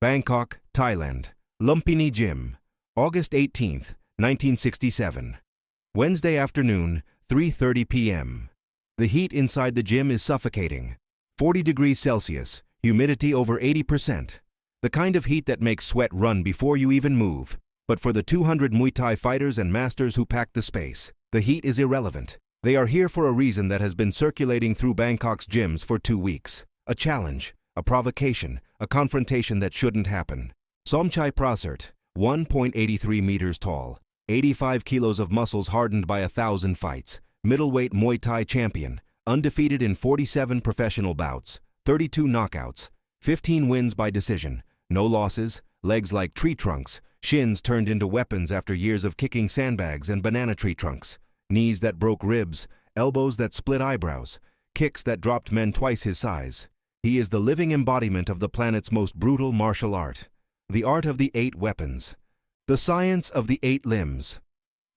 Bangkok, Thailand. Lumpini Gym, August 18, 1967. Wednesday afternoon, 3:30 p.m. The heat inside the gym is suffocating. 40 degrees Celsius, humidity over 80%. The kind of heat that makes sweat run before you even move. But for the 200 Muay Thai fighters and masters who pack the space, the heat is irrelevant. They are here for a reason that has been circulating through Bangkok's gyms for 2 weeks. A challenge, a provocation, a confrontation that shouldn't happen. Somchai Prasert, 1.83 meters tall, 85 kilos of muscles hardened by 1,000 fights, middleweight Muay Thai champion, undefeated in 47 professional bouts, 32 knockouts, 15 wins by decision, no losses, legs like tree trunks, shins turned into weapons after years of kicking sandbags and banana tree trunks, knees that broke ribs, elbows that split eyebrows, kicks that dropped men twice his size. He is the living embodiment of the planet's most brutal martial art. The art of the 8 weapons. The science of the 8 limbs.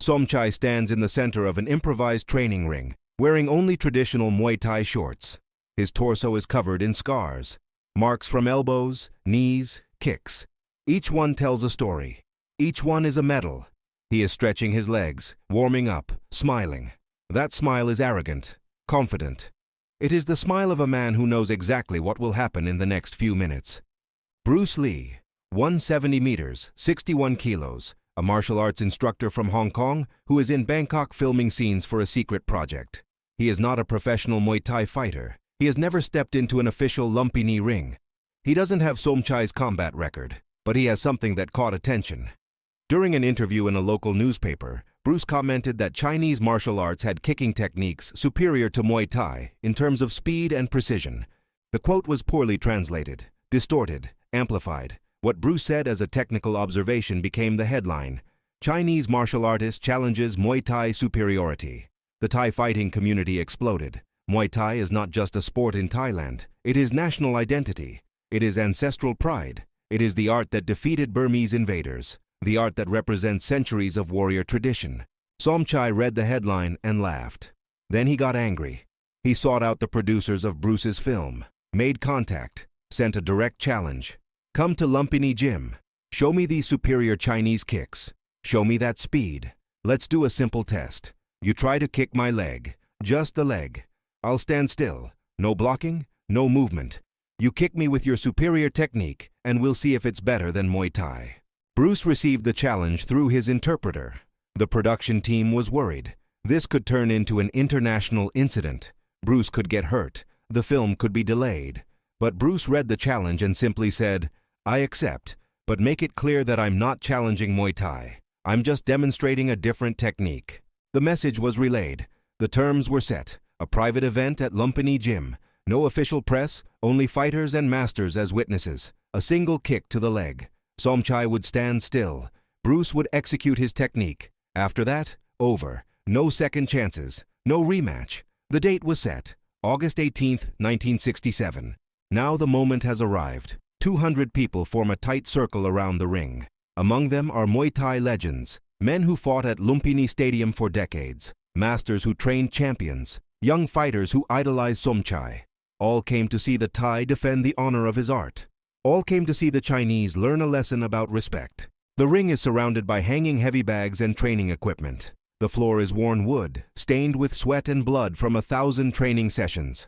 Somchai stands in the center of an improvised training ring, wearing only traditional Muay Thai shorts. His torso is covered in scars. Marks from elbows, knees, kicks. Each one tells a story. Each one is a medal. He is stretching his legs, warming up, smiling. That smile is arrogant, confident. It is the smile of a man who knows exactly what will happen in the next few minutes. Bruce Lee, 170 meters, 61 kilos, a martial arts instructor from Hong Kong who is in Bangkok filming scenes for a secret project. He is not a professional Muay Thai fighter. He has never stepped into an official Lumpini ring. He doesn't have Somchai's combat record, but he has something that caught attention. During an interview in a local newspaper, Bruce commented that Chinese martial arts had kicking techniques superior to Muay Thai in terms of speed and precision. The quote was poorly translated, distorted, amplified. What Bruce said as a technical observation became the headline. Chinese martial artist challenges Muay Thai superiority. The Thai fighting community exploded. Muay Thai is not just a sport in Thailand. It is national identity. It is ancestral pride. It is the art that defeated Burmese invaders. The art that represents centuries of warrior tradition. Somchai read the headline and laughed. Then he got angry. He sought out the producers of Bruce's film, made contact, sent a direct challenge. Come to Lumpini Gym. Show me these superior Chinese kicks. Show me that speed. Let's do a simple test. You try to kick my leg, just the leg. I'll stand still. No blocking, no movement. You kick me with your superior technique, and we'll see if it's better than Muay Thai. Bruce received the challenge through his interpreter. The production team was worried. This could turn into an international incident. Bruce could get hurt. The film could be delayed. But Bruce read the challenge and simply said, I accept, but make it clear that I'm not challenging Muay Thai. I'm just demonstrating a different technique. The message was relayed. The terms were set. A private event at Lumpini Gym. No official press, only fighters and masters as witnesses. A single kick to the leg. Somchai would stand still. Bruce would execute his technique. After that, over. No second chances. No rematch. The date was set. August 18, 1967. Now the moment has arrived. 200 people form a tight circle around the ring. Among them are Muay Thai legends, men who fought at Lumpini Stadium for decades, masters who trained champions, young fighters who idolized Somchai. All came to see the Thai defend the honor of his art. All came to see the Chinese learn a lesson about respect. The ring is surrounded by hanging heavy bags and training equipment. The floor is worn wood, stained with sweat and blood from 1,000 training sessions.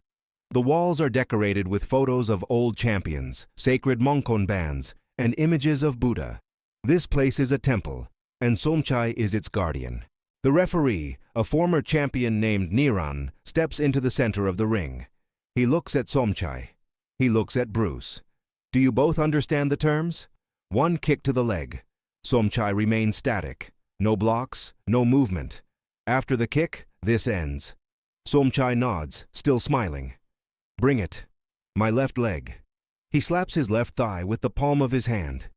The walls are decorated with photos of old champions, sacred Mongkon bands, and images of Buddha. This place is a temple, and Somchai is its guardian. The referee, a former champion named Niran, steps into the center of the ring. He looks at Somchai. He looks at Bruce. Do you both understand the terms? One kick to the leg. Somchai remains static. No blocks, no movement. After the kick, this ends. Somchai nods, still smiling. Bring it. My left leg. He slaps his left thigh with the palm of his hand.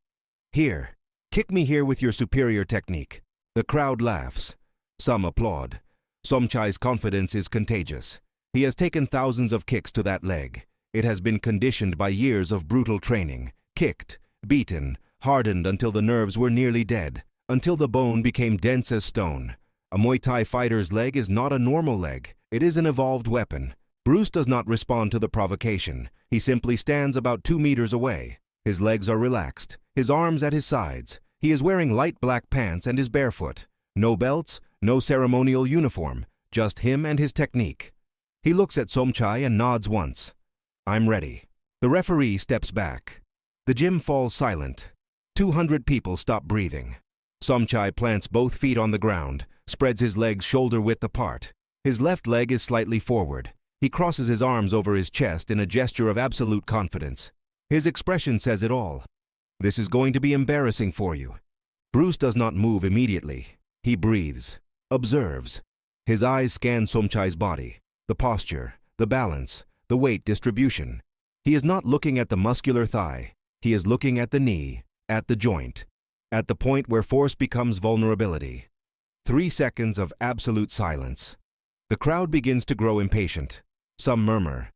Here. Kick me here with your superior technique. The crowd laughs. Some applaud. Somchai's confidence is contagious. He has taken thousands of kicks to that leg. It has been conditioned by years of brutal training. Kicked, beaten, hardened until the nerves were nearly dead, until the bone became dense as stone. A Muay Thai fighter's leg is not a normal leg. It is an evolved weapon. Bruce does not respond to the provocation. He simply stands about 2 meters away. His legs are relaxed, his arms at his sides. He is wearing light black pants and is barefoot. No belts, no ceremonial uniform, just him and his technique. He looks at Somchai and nods once. I'm ready. The referee steps back. The gym falls silent. 200 people stop breathing. Somchai plants both feet on the ground, spreads his legs shoulder-width apart. His left leg is slightly forward. He crosses his arms over his chest in a gesture of absolute confidence. His expression says it all. This is going to be embarrassing for you. Bruce does not move immediately. He breathes, observes. His eyes scan Somchai's body, the posture, the balance, the weight distribution. He is not looking at the muscular thigh. He is looking at the knee, at the joint, at the point where force becomes vulnerability. 3 seconds of absolute silence. The crowd begins to grow impatient. Some murmur.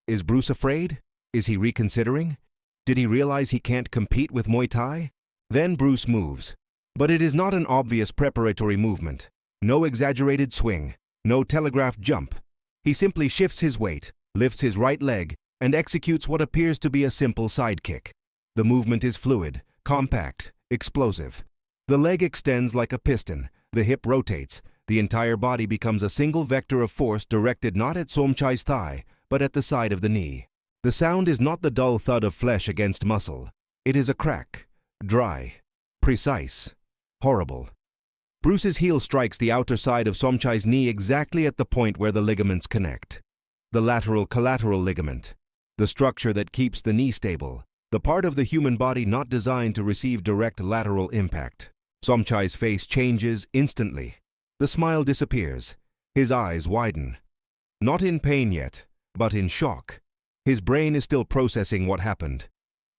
Is Bruce afraid? Is he reconsidering? Did he realize he can't compete with Muay Thai? Then Bruce moves. But it is not an obvious preparatory movement. No exaggerated swing, no telegraphed jump. He simply shifts his weight, lifts his right leg, and executes what appears to be a simple side kick. The movement is fluid, compact, explosive. The leg extends like a piston, the hip rotates, the entire body becomes a single vector of force directed not at Somchai's thigh, but at the side of the knee. The sound is not the dull thud of flesh against muscle. It is a crack, dry, precise, horrible. Bruce's heel strikes the outer side of Somchai's knee exactly at the point where the ligaments connect. The lateral collateral ligament, the structure that keeps the knee stable, the part of the human body not designed to receive direct lateral impact. Somchai's face changes instantly. The smile disappears. His eyes widen. Not in pain yet, but in shock. His brain is still processing what happened.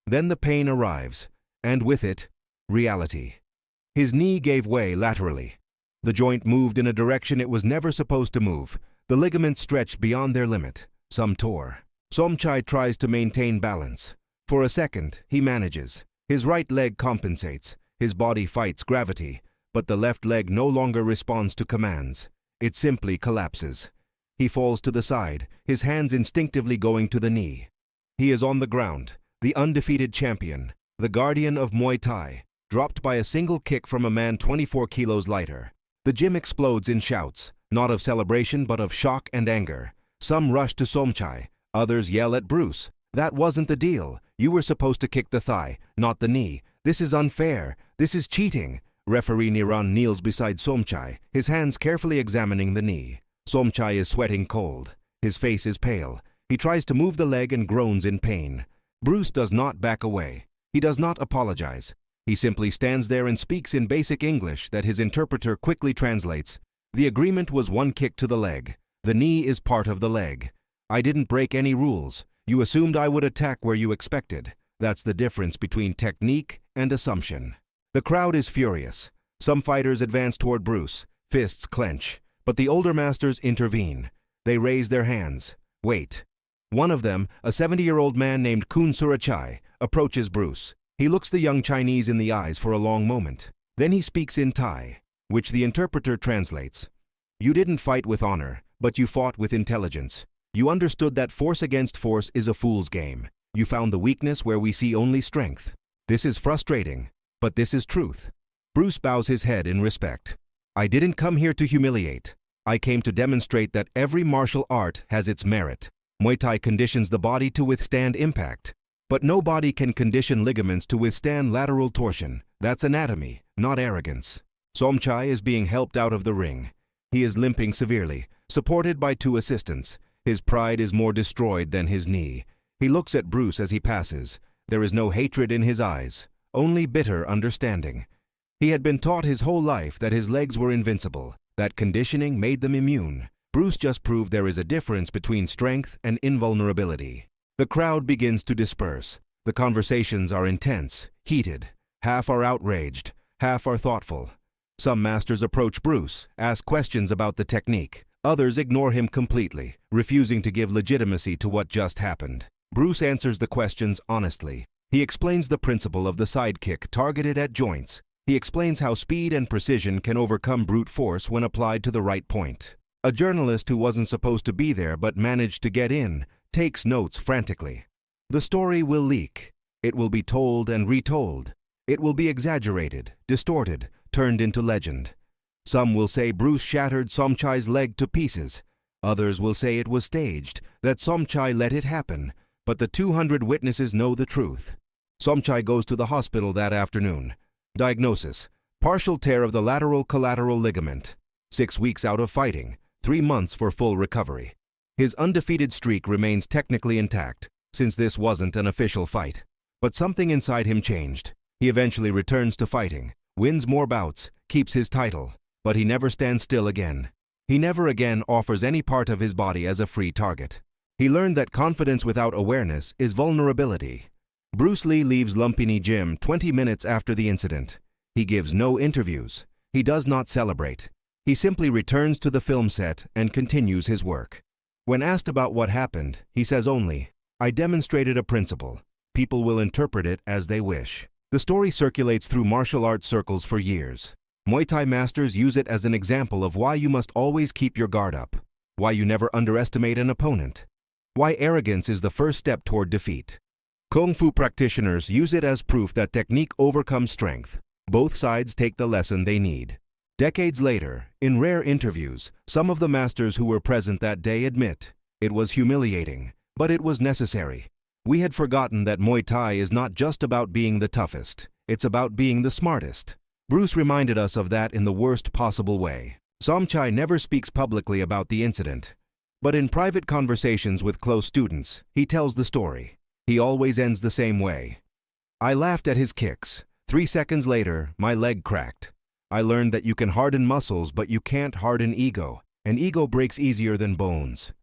Then the pain arrives, and with it, reality. His knee gave way laterally. The joint moved in a direction it was never supposed to move. The ligaments stretched beyond their limit. Some tore. Somchai tries to maintain balance. For a second, he manages. His right leg compensates. His body fights gravity, but the left leg no longer responds to commands. It simply collapses. He falls to the side, his hands instinctively going to the knee. He is on the ground, the undefeated champion, the guardian of Muay Thai, dropped by a single kick from a man 24 kilos lighter. The gym explodes in shouts, not of celebration but of shock and anger. Some rush to Somchai, others yell at Bruce. That wasn't the deal. You were supposed to kick the thigh, not the knee. This is unfair. This is cheating. Referee Niran kneels beside Somchai, his hands carefully examining the knee. Somchai is sweating cold. His face is pale. He tries to move the leg and groans in pain. Bruce does not back away. He does not apologize. He simply stands there and speaks in basic English that his interpreter quickly translates. The agreement was 1 kick to the leg. The knee is part of the leg. I didn't break any rules. You assumed I would attack where you expected. That's the difference between technique and assumption. The crowd is furious. Some fighters advance toward Bruce. Fists clench. But the older masters intervene. They raise their hands. Wait. One of them, a 70-year-old man named Kun Surachai, approaches Bruce. He looks the young Chinese in the eyes for a long moment. Then he speaks in Thai, which the interpreter translates. You didn't fight with honor, but you fought with intelligence. You understood that force against force is a fool's game. You found the weakness where we see only strength. This is frustrating, but this is truth. Bruce bows his head in respect. I didn't come here to humiliate. I came to demonstrate that every martial art has its merit. Muay Thai conditions the body to withstand impact. But no body can condition ligaments to withstand lateral torsion. That's anatomy, not arrogance. Somchai is being helped out of the ring. He is limping severely, supported by 2 assistants. His pride is more destroyed than his knee. He looks at Bruce as he passes. There is no hatred in his eyes, only bitter understanding. He had been taught his whole life that his legs were invincible, that conditioning made them immune. Bruce just proved there is a difference between strength and invulnerability. The crowd begins to disperse. The conversations are intense, heated. Half are outraged, half are thoughtful. Some masters approach Bruce, ask questions about the technique. Others ignore him completely, refusing to give legitimacy to what just happened. Bruce answers the questions honestly. He explains the principle of the side kick targeted at joints. He explains how speed and precision can overcome brute force when applied to the right point. A journalist who wasn't supposed to be there but managed to get in takes notes frantically. The story will leak. It will be told and retold. It will be exaggerated, distorted, turned into legend. Some will say Bruce shattered Somchai's leg to pieces. Others will say it was staged, that Somchai let it happen. But the 200 witnesses know the truth. Somchai goes to the hospital that afternoon. Diagnosis: partial tear of the lateral collateral ligament. 6 weeks out of fighting, 3 months for full recovery. His undefeated streak remains technically intact, since this wasn't an official fight. But something inside him changed. He eventually returns to fighting, wins more bouts, keeps his title. But he never stands still again. He never again offers any part of his body as a free target. He learned that confidence without awareness is vulnerability. Bruce Lee leaves Lumpini Gym 20 minutes after the incident. He gives no interviews. He does not celebrate. He simply returns to the film set and continues his work. When asked about what happened, he says only, "I demonstrated a principle. People will interpret it as they wish." The story circulates through martial arts circles for years. Muay Thai masters use it as an example of why you must always keep your guard up, why you never underestimate an opponent, why arrogance is the first step toward defeat. Kung Fu practitioners use it as proof that technique overcomes strength. Both sides take the lesson they need. Decades later, in rare interviews, some of the masters who were present that day admit, "It was humiliating, but it was necessary. We had forgotten that Muay Thai is not just about being the toughest, it's about being the smartest." Bruce reminded us of that in the worst possible way. Somchai never speaks publicly about the incident, but in private conversations with close students, he tells the story. He always ends the same way. "I laughed at his kicks. 3 seconds later, my leg cracked. I learned that you can harden muscles, but you can't harden ego, and ego breaks easier than bones."